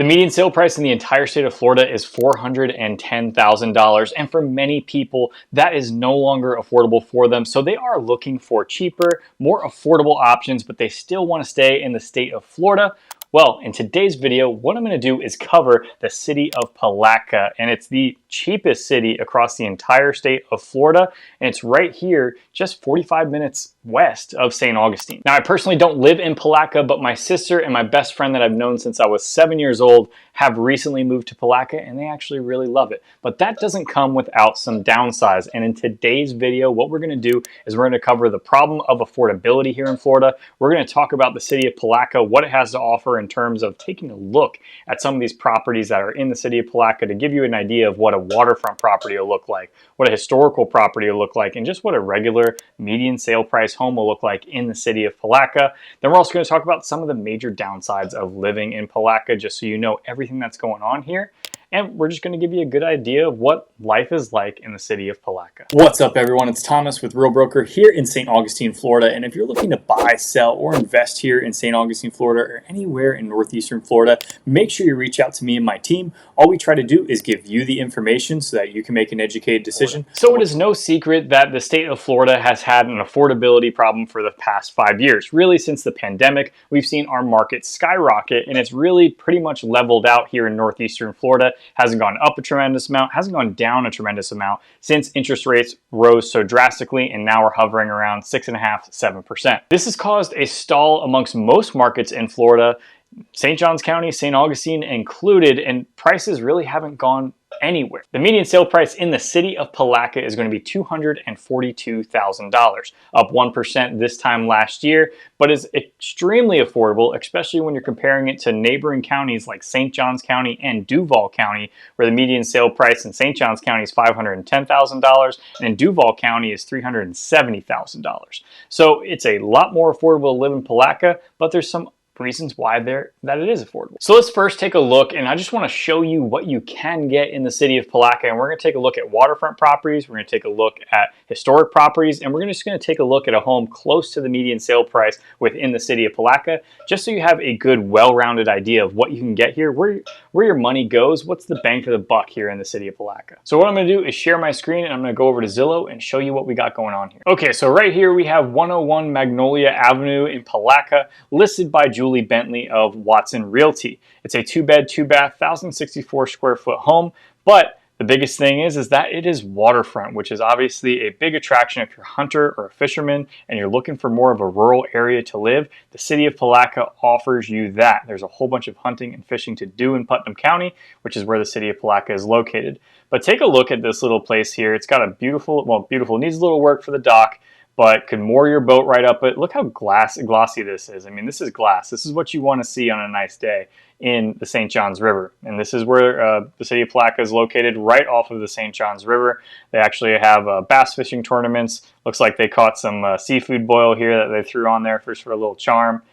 The median sale price in the entire state of Florida is $410,000, and for many people, that is no longer affordable for them. So they are looking for cheaper, more affordable options, but they still want to stay in the state of Florida. Well, in today's video, what I'm going to do is cover the city of Palatka, and it's the cheapest city across the entire state of Florida, and it's right here, just 45 minutes west of St. Augustine. Now, I personally don't live in Palatka, but my sister and my best friend that I've known since I was 7 years old have recently moved to Palatka, and they actually really love it. But that doesn't come without some downsides, and in today's video, what we're going to do is we're going to cover the problem of affordability here in Florida. We're going to talk about the city of Palatka, what it has to offer in terms of taking a look at some of these properties that are in the city of Palatka to give you an idea of what a waterfront property will look like, what a historical property will look like, and just what a regular median sale price home will look like in the city of Palatka. Then we're also going to talk about some of the major downsides of living in Palatka, just so you know everything that's going on here. And we're just going to give you a good idea of what life is like in the city of Palatka. What's up, everyone? It's Thomas with Real Broker here in St. Augustine, Florida. And if you're looking to buy, sell, or invest here in St. Augustine, Florida, or anywhere in northeastern Florida, make sure you reach out to me and my team. All we try to do is give you the information so that you can make an educated decision. So it is no secret that the state of Florida has had an affordability problem for the past 5 years. Really, since the pandemic, we've seen our market skyrocket, and it's really pretty much leveled out here in northeastern Florida. Hasn't gone up a tremendous amount, hasn't gone down a tremendous amount since interest rates rose so drastically, and now we're hovering around 6.5–7%. This has caused a stall amongst most markets in Florida, St. Johns County, St. Augustine included, and prices really haven't gone anywhere. The median sale price in the city of Palatka is going to be $242,000, up 1% this time last year, but is extremely affordable, especially when you're comparing it to neighboring counties like St. Johns County and Duval County, where the median sale price in St. Johns County is $510,000 and in Duval County is $370,000. So it's a lot more affordable to live in Palatka, but there's some reasons why that it is affordable. So let's first take a look, and I just want to show you what you can get in the city of Palatka, and we're going to take a look at waterfront properties, we're going to take a look at historic properties, and we're just going to take a look at a home close to the median sale price within the city of Palatka, just so you have a good, well-rounded idea of what you can get here, where your money goes, what's the bang for the buck here in the city of Palatka. So what I'm going to do is share my screen, and I'm going to go over to Zillow and show you what we got going on here. Okay, so right here we have 101 Magnolia Avenue in Palatka, listed by Julie Bentley of Watson Realty. It's a 2-bed, 2-bath, 1,064 square foot home, but the biggest thing is that it is waterfront, which is obviously a big attraction if you're a hunter or a fisherman and you're looking for more of a rural area to live. The city of Palatka offers you that. There's a whole bunch of hunting and fishing to do in Putnam County, which is where the city of Palatka is located. But take a look at this little place here. It's got a beautiful, needs a little work for the dock, but could moor your boat right up it. Look how glossy this is. I mean, this is glass. This is what you want to see on a nice day in the St. Johns River. And this is where the city of Palatka is located, right off of the St. Johns River. They actually have bass fishing tournaments. Looks like they caught some seafood boil here that they threw on there for sort of a little charm.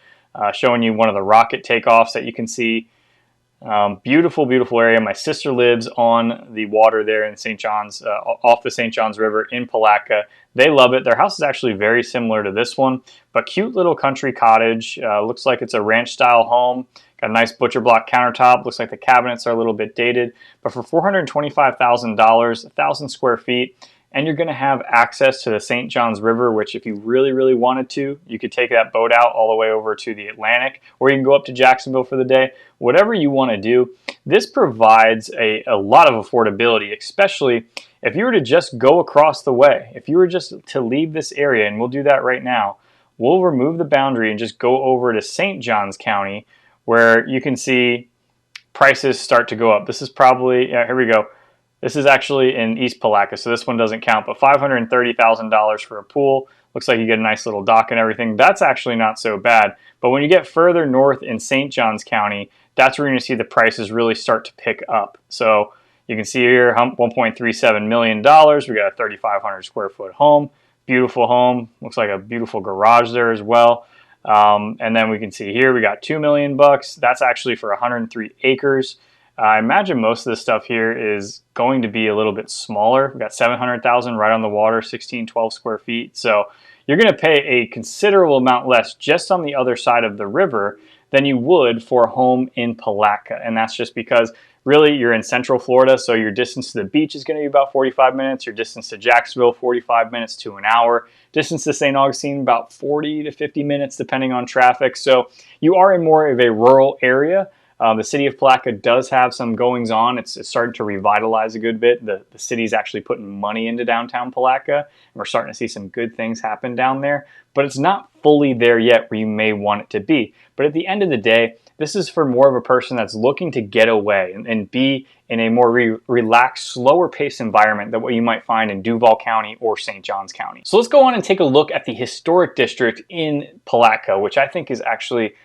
Showing you one of the rocket takeoffs that you can see. Beautiful, beautiful area. My sister lives on the water there in St. Johns, off the St. Johns River in Palatka. They love it. Their house is actually very similar to this one, but cute little country cottage. Looks like it's a ranch style home. Got a nice butcher block countertop. Looks like the cabinets are a little bit dated, but for $425,000, 1,000 square feet, and you're going to have access to the St. Johns River, which if you really, really wanted to, you could take that boat out all the way over to the Atlantic, or you can go up to Jacksonville for the day. Whatever you want to do, this provides a lot of affordability, especially if you were to just go across the way. If you were just to leave this area, and we'll do that right now, we'll remove the boundary and just go over to St. Johns County, where you can see prices start to go up. This is probably, here we go. This is actually in East Palatka, so this one doesn't count, but $530,000 for a pool. Looks like you get a nice little dock and everything. That's actually not so bad. But when you get further north in St. Johns County, that's where you're going to see the prices really start to pick up. So you can see here, $1.37 million. We got a 3,500 square foot home. Beautiful home. Looks like a beautiful garage there as well. And then we can see here, we got $2 million. That's actually for 103 acres. I imagine most of this stuff here is going to be a little bit smaller. We've got 700,000 right on the water, 1612 square feet. So you're going to pay a considerable amount less just on the other side of the river than you would for a home in Palatka. And that's just because really you're in Central Florida, so your distance to the beach is going to be about 45 minutes, your distance to Jacksonville 45 minutes to an hour, distance to St. Augustine about 40 to 50 minutes depending on traffic. So you are in more of a rural area. The city of Palatka does have some goings on. It's starting to revitalize a good bit. The city's actually putting money into downtown Palatka, and we're starting to see some good things happen down there. But it's not fully there yet where you may want it to be. But at the end of the day, this is for more of a person that's looking to get away and be in a more relaxed, slower paced environment than what you might find in Duval County or St. Johns County. So let's go on and take a look at the historic district in Palatka, which I think is actually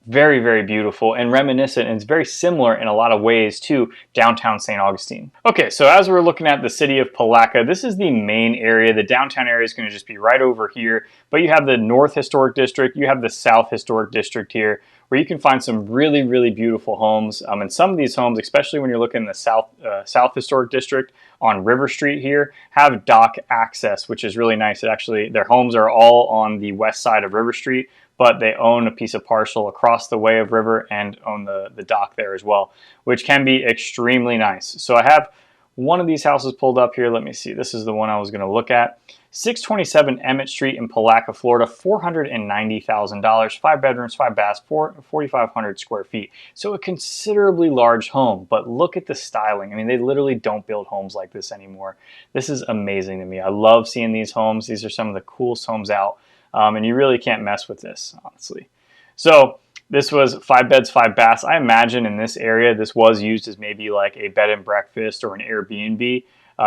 very, very beautiful and reminiscent, and it's very similar in a lot of ways to downtown St. Augustine. Okay, so as we're looking at the city of Palatka, this is the main area. The downtown area is going to just be right over here, but you have the North Historic District, you have the South Historic District here, where you can find some really, really beautiful homes. And some of these homes, especially when you're looking in the South Historic District on River Street here, have dock access, which is really nice. It actually, their homes are all on the west side of River Street, but they own a piece of parcel across the way of river and own the dock there as well, which can be extremely nice. So I have one of these houses pulled up here. Let me see. This is the one I was going to look at. 627 Emmett Street in Palatka, Florida, $490,000, 5 bedrooms, 5 baths, 4,500 square feet. So a considerably large home, but look at the styling. I mean, they literally don't build homes like this anymore. This is amazing to me. I love seeing these homes. These are some of the coolest homes out. And you really can't mess with this, honestly. So this was 5 beds, 5 baths. I imagine in this area, this was used as maybe like a bed and breakfast or an Airbnb.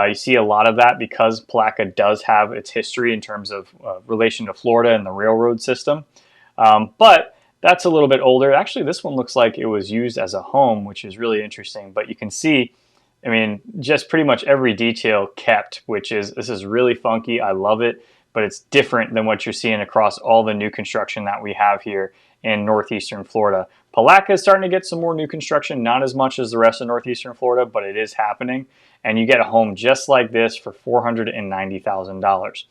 You see a lot of that because Palatka does have its history in terms of relation to Florida and the railroad system. But that's a little bit older. Actually, this one looks like it was used as a home, which is really interesting. But you can see, I mean, just pretty much every detail kept, this is really funky. I love it. But it's different than what you're seeing across all the new construction that we have here in northeastern Florida. Palatka is starting to get some more new construction, not as much as the rest of northeastern Florida, but it is happening. And you get a home just like this for $490,000.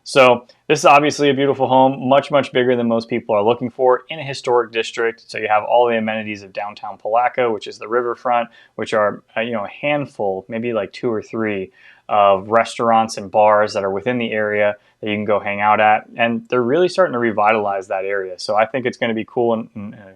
So this is obviously a beautiful home, much, much bigger than most people are looking for in a historic district. So you have all the amenities of downtown Palatka, which is the riverfront, which are a handful, maybe like 2 or 3 of restaurants and bars that are within the area that you can go hang out at. And they're really starting to revitalize that area. So I think it's going to be cool in a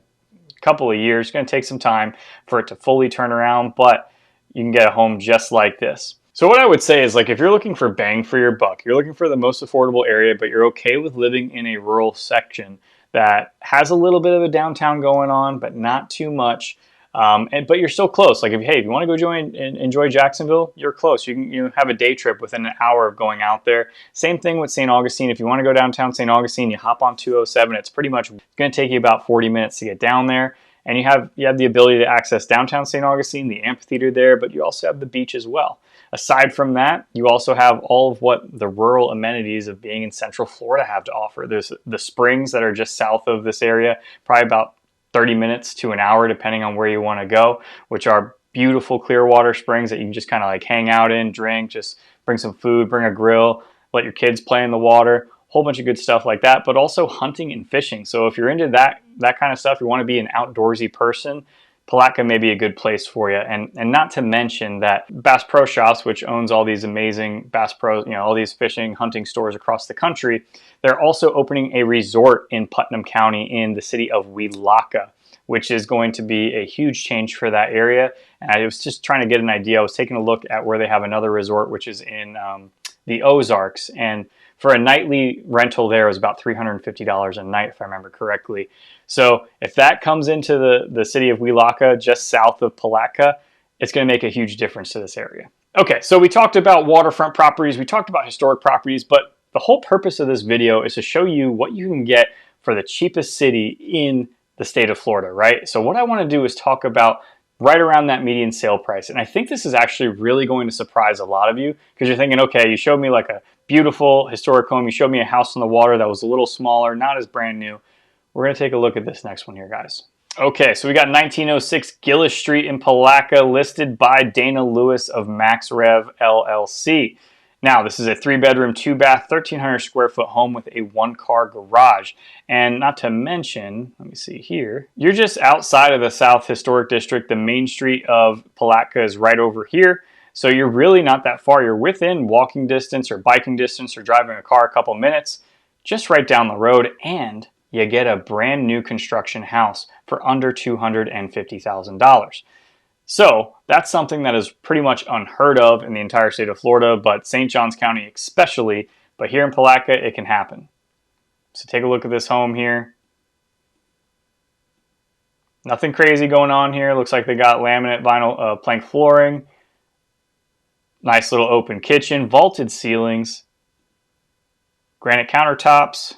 couple of years. It's going to take some time for it to fully turn around, but you can get a home just like this. So what I would say is, like, if you're looking for bang for your buck, you're looking for the most affordable area, but you're okay with living in a rural section that has a little bit of a downtown going on, but not too much. But you're still close. Like, if you want to go enjoy Jacksonville, you're close. You can have a day trip within an hour of going out there. Same thing with St. Augustine. If you want to go downtown St. Augustine, you hop on 207. It's pretty much going to take you about 40 minutes to get down there. And you have the ability to access downtown St. Augustine, the amphitheater there, but you also have the beach as well. Aside from that, you also have all of what the rural amenities of being in Central Florida have to offer. There's the springs that are just south of this area, probably about 30 minutes to an hour, depending on where you want to go, which are beautiful clear water springs that you can just kind of like hang out in, drink, just bring some food, bring a grill, let your kids play in the water, whole bunch of good stuff like that, but also hunting and fishing. So if you're into that kind of stuff, you want to be an outdoorsy person, Palatka may be a good place for you. And not to mention that Bass Pro Shops, which owns all these amazing Bass Pro, all these fishing, hunting stores across the country, they're also opening a resort in Putnam County in the city of Palatka, which is going to be a huge change for that area. And I was just trying to get an idea. I was taking a look at where they have another resort, which is in the Ozarks. And for a nightly rental there, it was about $350 a night, if I remember correctly. So if that comes into the city of Palatka, just south of Palatka, it's going to make a huge difference to this area. Okay, so we talked about waterfront properties, we talked about historic properties, but the whole purpose of this video is to show you what you can get for the cheapest city in the state of Florida, right? So what I want to do is talk about right around that median sale price. And I think this is actually really going to surprise a lot of you, because you're thinking, okay, you showed me like a beautiful historic home, you showed me a house on the water that was a little smaller, not as brand new. We're going to take a look at this next one here, guys. Okay, so we got 1906 Gillis Street in Palatka, listed by Dana Lewis of Max Rev LLC. Now, this is a 3-bedroom, 2-bath, 1,300 square foot home with a 1-car garage. And not to mention, let me see here, you're just outside of the South Historic District. The main street of Palatka is right over here. So you're really not that far. You're within walking distance or biking distance or driving a car a couple minutes, just right down the road. And you get a brand new construction house for under $250,000. So that's something that is pretty much unheard of in the entire state of Florida, but St. Johns County especially. But here in Palatka, it can happen. So take a look at this home here. Nothing crazy going on here. Looks like they got laminate vinyl plank flooring. Nice little open kitchen, vaulted ceilings, granite countertops.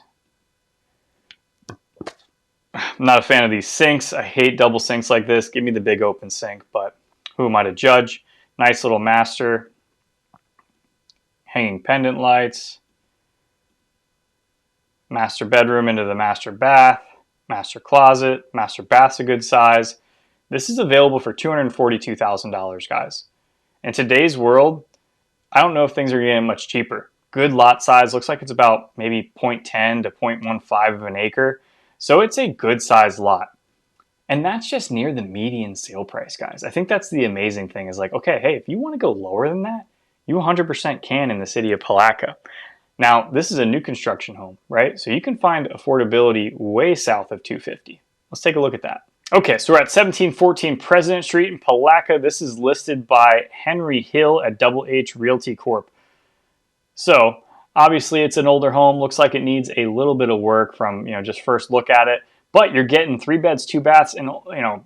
I'm not a fan of these sinks. I hate double sinks like this. Give me the big open sink, but who am I to judge? Nice little master. Hanging pendant lights. Master bedroom into the master bath. Master closet. Master bath's a good size. This is available for $242,000, guys. In today's world, I don't know if things are getting much cheaper. Good lot size. Looks like it's about maybe 0.10 to 0.15 of an acre. So it's a good sized lot. And that's just near the median sale price, guys. I think that's the amazing thing is like, okay, hey, if you want to go lower than that, you 100% can in the city of Palatka. Now, this is a new construction home, right? So you can find affordability way south of $250,000. Let's take a look at that. Okay, so we're at 1714 President Street in Palatka. This is listed by Henry Hill at Double H Realty Corp. So obviously it's an older home. Looks like it needs a little bit of work from, just first look at it. But you're getting 3 beds, 2 baths, and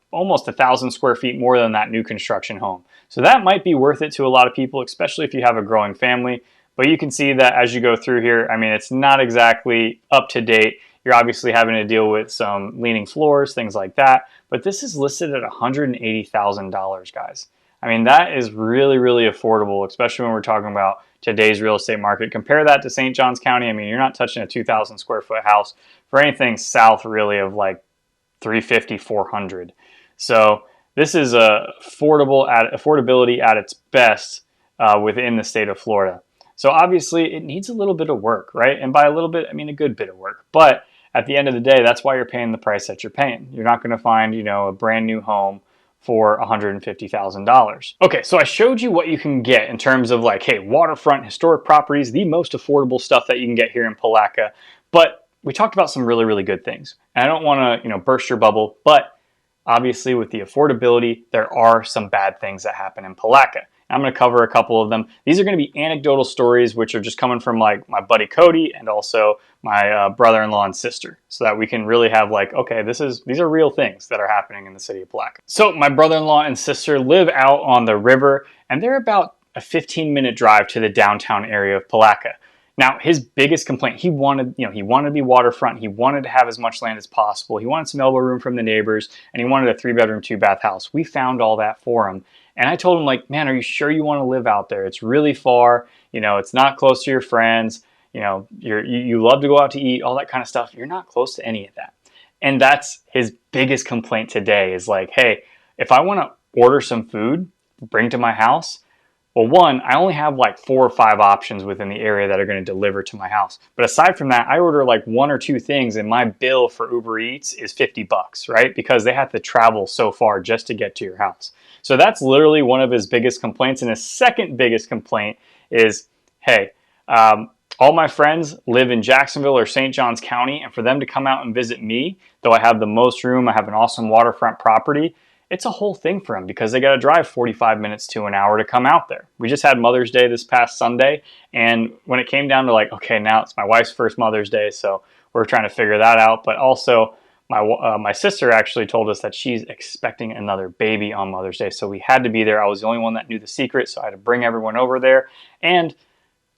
almost 1,000 square feet more than that new construction home. So that might be worth it to a lot of people, especially if you have a growing family. But you can see that as you go through here, I mean, it's not exactly up to date. You're obviously having to deal with some leaning floors, things like that. But this is listed at $180,000, guys. I mean, that is really, really affordable, especially when we're talking about today's real estate market. Compare that to St. Johns County. I mean, you're not touching a 2,000 square foot house for anything south really of like 350, 400. So this is affordability at its best within the state of Florida. So obviously it needs a little bit of work, right? And by a little bit, I mean a good bit of work. But at the end of the day, that's why you're paying the price that you're paying. You're not going to find, a brand new home for $150,000. Okay, so I showed you what you can get in terms of like, hey, waterfront, historic properties, the most affordable stuff that you can get here in Palatka. But we talked about some really, really good things. And I don't want to, burst your bubble, but obviously with the affordability, there are some bad things that happen in Palatka. I'm going to cover a couple of them. These are going to be anecdotal stories, which are just coming from like my buddy Cody and also my brother-in-law and sister, so that we can really have like, okay, these are real things that are happening in the city of Palatka. So my brother-in-law and sister live out on the river, and they're about a 15-minute drive to the downtown area of Palatka. Now, his biggest complaint, he wanted to be waterfront. He wanted to have as much land as possible. He wanted some elbow room from the neighbors, and he wanted a 3-bedroom, 2-bath house. We found all that for him. And I told him, like, man, are you sure you want to live out there? It's really far. It's not close to your friends. You love to go out to eat, all that kind of stuff. You're not close to any of that. And that's his biggest complaint today is like, hey, if I want to order some food, bring to my house, well, one, I only have like 4 or 5 options within the area that are going to deliver to my house. But aside from that, I order like 1 or 2 things and my bill for Uber Eats is $50, right? Because they have to travel so far just to get to your house. So that's literally one of his biggest complaints. And his second biggest complaint is, hey, all my friends live in Jacksonville or St. Johns County, and for them to come out and visit me, though I have the most room, I have an awesome waterfront property, it's a whole thing for them because they got to drive 45 minutes to an hour to come out there. We just had Mother's Day this past Sunday, and when it came down to like, okay, now it's my wife's first Mother's Day, so we're trying to figure that out. But also, my sister actually told us that she's expecting another baby on Mother's Day, so we had to be there. I was the only one that knew the secret, so I had to bring everyone over there, and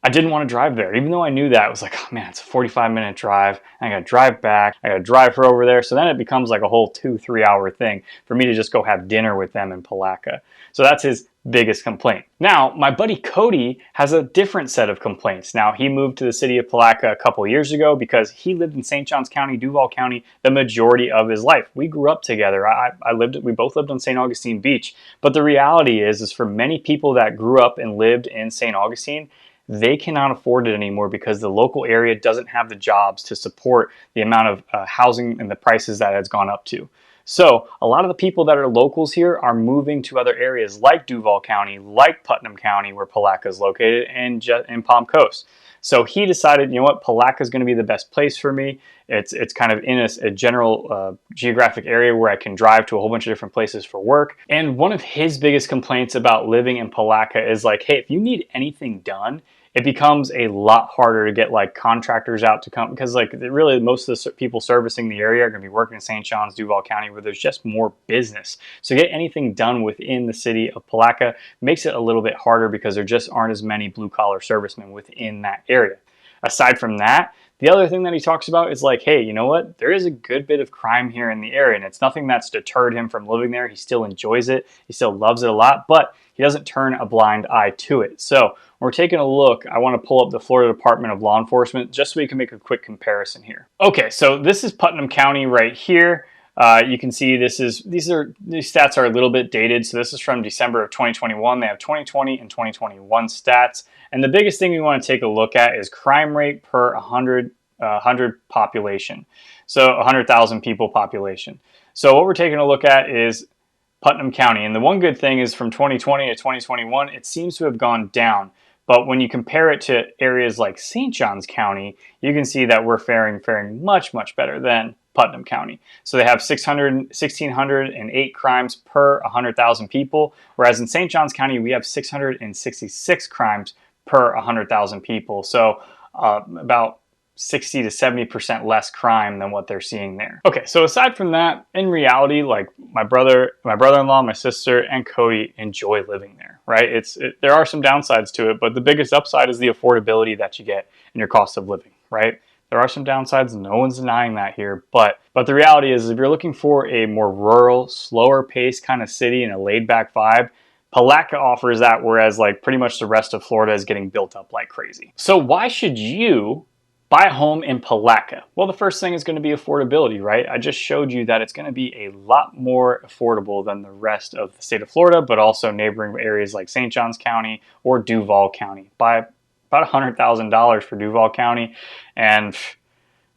I didn't want to drive there. Even though I knew that, it was like, oh man, it's a 45-minute drive. I got to drive back. I got to drive her over there. So then it becomes like a whole 2-3 hour thing for me to just go have dinner with them in Palatka. So that's his biggest complaint. Now, my buddy Cody has a different set of complaints. Now, he moved to the city of Palatka a couple years ago because he lived in St. Johns County, Duval County, the majority of his life. We grew up together. We both lived on St. Augustine Beach. But the reality is for many people that grew up and lived in St. Augustine, they cannot afford it anymore because the local area doesn't have the jobs to support the amount of housing and the prices that has gone up to. So a lot of the people that are locals here are moving to other areas like Duval County, like Putnam County, where Palatka is located, and in Palm Coast. So he decided, you know what, Palatka is going to be the best place for me. It's kind of in a general geographic area where I can drive to a whole bunch of different places for work. And one of his biggest complaints about living in Palatka is like, hey, if you need anything done, it becomes a lot harder to get like contractors out to come, because like really most of the people servicing the area are going to be working in St. John's, Duval County, where there's just more business. So get anything done within the city of Palatka makes it a little bit harder because there just aren't as many blue collar servicemen within that area. Aside from that, the other thing that he talks about is like, hey, you know what? There is a good bit of crime here in the area, and it's nothing that's deterred him from living there. He still enjoys it. He still loves it a lot, but he doesn't turn a blind eye to it. So when we're taking a look, I want to pull up the Florida Department of Law Enforcement just so we can make a quick comparison here. Okay, so this is Putnam County right here. You can see these stats are a little bit dated. So this is from December of 2021. They have 2020 and 2021 stats. And the biggest thing we want to take a look at is crime rate per 100 population. So 100,000 people population. So what we're taking a look at is Putnam County. And the one good thing is from 2020 to 2021, it seems to have gone down. But when you compare it to areas like St. Johns County, you can see that we're faring much, much better than Putnam County. So they have 1,608 crimes per 100,000 people, whereas in St. Johns County, we have 666 crimes per 100,000 people. So about 60 to 70% less crime than what they're seeing there. Okay, so aside from that, in reality, like my brother-in-law, my sister, and Cody enjoy living there, right? There are some downsides to it, but the biggest upside is the affordability that you get in your cost of living, right? There are some downsides, no one's denying that here, but the reality is if you're looking for a more rural, slower paced kind of city and a laid back vibe, Palatka offers that, whereas like pretty much the rest of Florida is getting built up like crazy. So why should you buy a home in Palatka? Well, the first thing is going to be affordability, right? I just showed you that it's going to be a lot more affordable than the rest of the state of Florida, but also neighboring areas like St. Johns County or Duval County. Buy about $100,000 for Duval County, and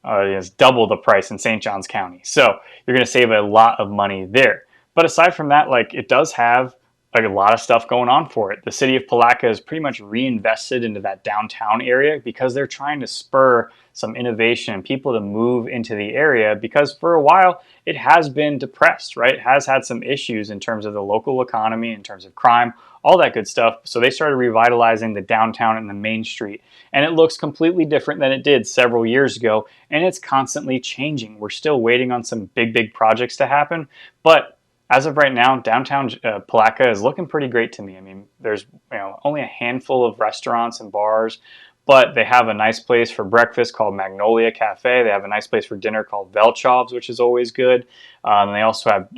it's double the price in St. Johns County. So you're going to save a lot of money there. But aside from that, like it does have like a lot of stuff going on for it. The city of Palatka is pretty much reinvested into that downtown area because they're trying to spur some innovation and people to move into the area, because for a while it has been depressed, right? It has had some issues in terms of the local economy, in terms of crime, all that good stuff. So they started revitalizing the downtown and the main street, and it looks completely different than it did several years ago, and it's constantly changing. We're still waiting on some big projects to happen, but as of right now, downtown Palatka is looking pretty great to me. I mean, there's only a handful of restaurants and bars, but they have a nice place for breakfast called Magnolia Cafe. They have a nice place for dinner called Velchov's, which is always good. And they also have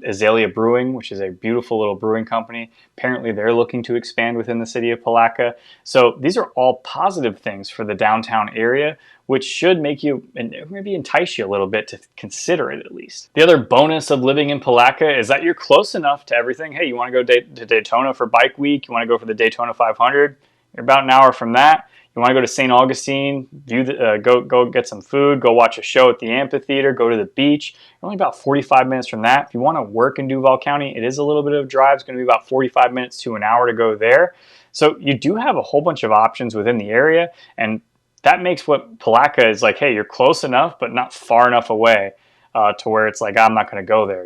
Azalea Brewing, which is a beautiful little brewing company. Apparently, they're looking to expand within the city of Palatka. So these are all positive things for the downtown area, which should make you, and maybe entice you a little bit to consider it at least. The other bonus of living in Palatka is that you're close enough to everything. Hey, you want to go to Daytona for Bike Week? You want to go for the Daytona 500? You're about an hour from that. You want to go to St. Augustine, go get some food, go watch a show at the amphitheater, go to the beach. You're only about 45 minutes from that. If you want to work in Duval County, it is a little bit of a drive. It's going to be about 45 minutes to an hour to go there. So you do have a whole bunch of options within the area, and that makes what Palatka is like, hey, you're close enough, but not far enough away to where it's like, I'm not going to go there.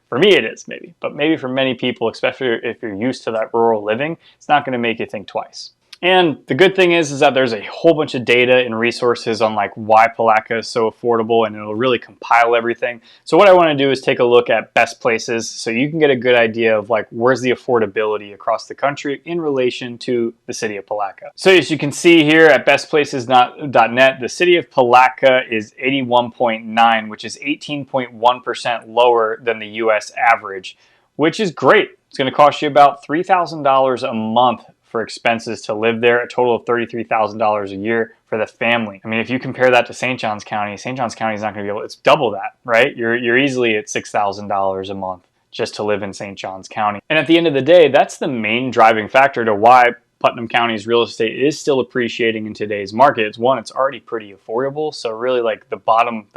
For me it is maybe, but maybe for many people, especially if you're used to that rural living, it's not going to make you think twice. And the good thing is that there's a whole bunch of data and resources on like why Palatka is so affordable, and it'll really compile everything. So what I want to do is take a look at best places so you can get a good idea of like where's the affordability across the country in relation to the city of Palatka. So as you can see here at bestplaces.net, the city of Palatka is 81.9, which is 18.1% lower than the US average, which is great. It's going to cost you about $3,000 a month for expenses to live there, a total of $33,000 a year for the family. I mean, if you compare that to St. Johns County, St. Johns County is not going to be able, it's double that, right? You're easily at $6,000 a month just to live in St. Johns County. And at the end of the day, that's the main driving factor to why Putnam County's real estate is still appreciating in today's market. It's one, it's already pretty affordable. So really like the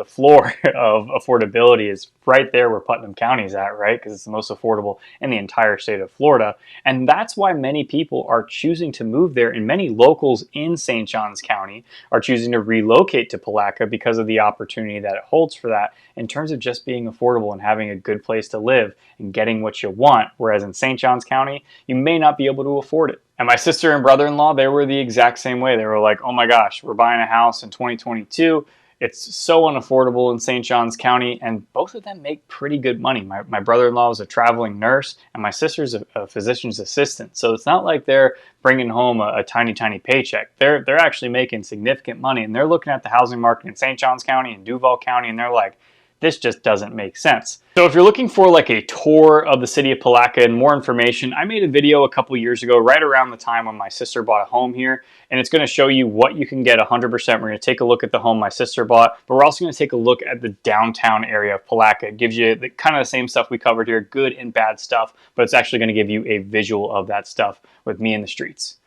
floor of affordability is right there where Putnam County is at, right? Because it's the most affordable in the entire state of Florida. And that's why many people are choosing to move there, and many locals in St. Johns County are choosing to relocate to Palatka because of the opportunity that it holds for that in terms of just being affordable and having a good place to live and getting what you want. Whereas in St. Johns County, you may not be able to afford it. And my sister and brother-in-law, they were the exact same way. They were like, oh my gosh, we're buying a house in 2022. It's so unaffordable in St. Johns County, and both of them make pretty good money. My brother-in-law is a traveling nurse, and my sister's a physician's assistant. So it's not like they're bringing home a tiny, tiny paycheck. They're actually making significant money, and they're looking at the housing market in St. Johns County and Duval County, and they're like, this just doesn't make sense. So if you're looking for like a tour of the city of Palatka and more information, I made a video a couple years ago, right around the time when my sister bought a home here, and it's going to show you what you can get 100%. We're going to take a look at the home my sister bought, but we're also going to take a look at the downtown area of Palatka. It gives you the kind of the same stuff we covered here, good and bad stuff, but it's actually going to give you a visual of that stuff with me in the streets.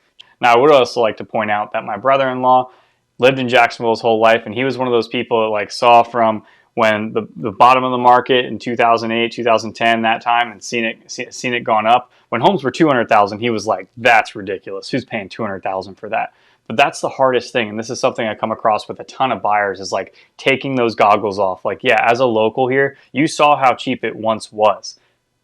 Now, I would also like to point out that my brother-in-law lived in Jacksonville his whole life, and he was one of those people that like saw from when the bottom of the market in 2008, 2010, that time, and seen it gone up. When homes were 200,000, he was like, that's ridiculous. Who's paying 200,000 for that? But that's the hardest thing, and this is something I come across with a ton of buyers, is like taking those goggles off. Like, yeah, as a local here, you saw how cheap it once was.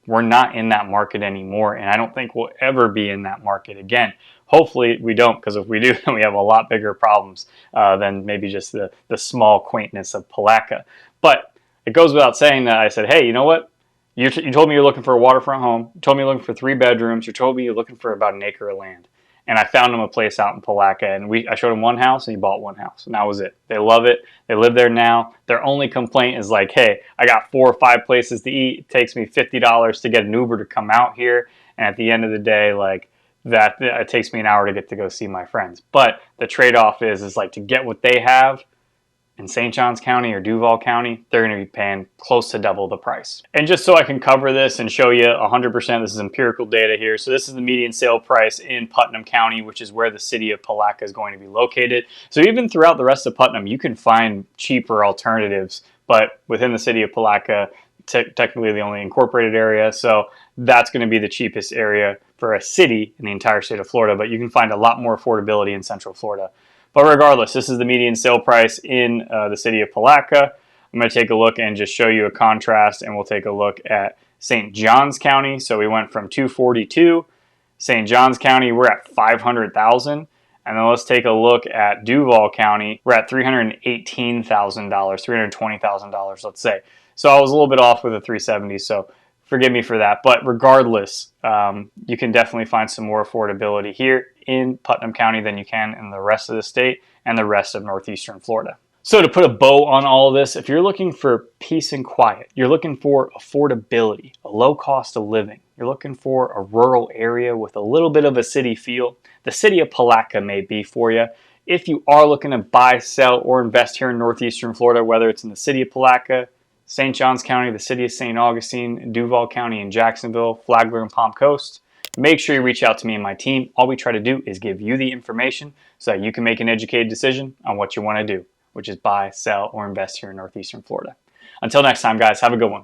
We're not in that market anymore, and I don't think we'll ever be in that market again. Hopefully we don't, because if we do, then we have a lot bigger problems than maybe just the small quaintness of Palatka. But it goes without saying that I said, hey, you know what? You told me you're looking for a waterfront home. You told me you're looking for 3 bedrooms. You told me you're looking for about an acre of land. And I found him a place out in Palatka, and I showed him one house, and he bought one house, and that was it. They love it. They live there now. Their only complaint is like, hey, I got 4 or 5 places to eat. It takes me $50 to get an Uber to come out here, and at the end of the day, like, that it takes me an hour to get to go see my friends. But the trade-off is like to get what they have in St. Johns County or Duval County, they're going to be paying close to double the price. And just so I can cover this and show you 100%, this is empirical data here. So this is the median sale price in Putnam County, which is where the city of Palatka is going to be located. So even throughout the rest of Putnam, you can find cheaper alternatives, but within the city of Palatka, technically the only incorporated area, so that's going to be the cheapest area for a city in the entire state of Florida, but you can find a lot more affordability in Central Florida. But regardless, this is the median sale price in the city of Palatka. I'm going to take a look and just show you a contrast, and we'll take a look at St. Johns County. So we went from 242. St. Johns County, we're at 500,000. And then let's take a look at Duval County. We're at $318,000, $320,000, let's say. So I was a little bit off with the 370, so forgive me for that. But regardless, you can definitely find some more affordability here in Putnam County than you can in the rest of the state and the rest of northeastern Florida. So to put a bow on all of this, if you're looking for peace and quiet, you're looking for affordability, a low cost of living, you're looking for a rural area with a little bit of a city feel, the city of Palatka may be for you. If you are looking to buy, sell, or invest here in northeastern Florida, whether it's in the city of Palatka, St. Johns County, the city of St. Augustine, Duval County, and Jacksonville, Flagler, and Palm Coast, make sure you reach out to me and my team. All we try to do is give you the information so that you can make an educated decision on what you want to do, which is buy, sell, or invest here in northeastern Florida. Until next time, guys, have a good one.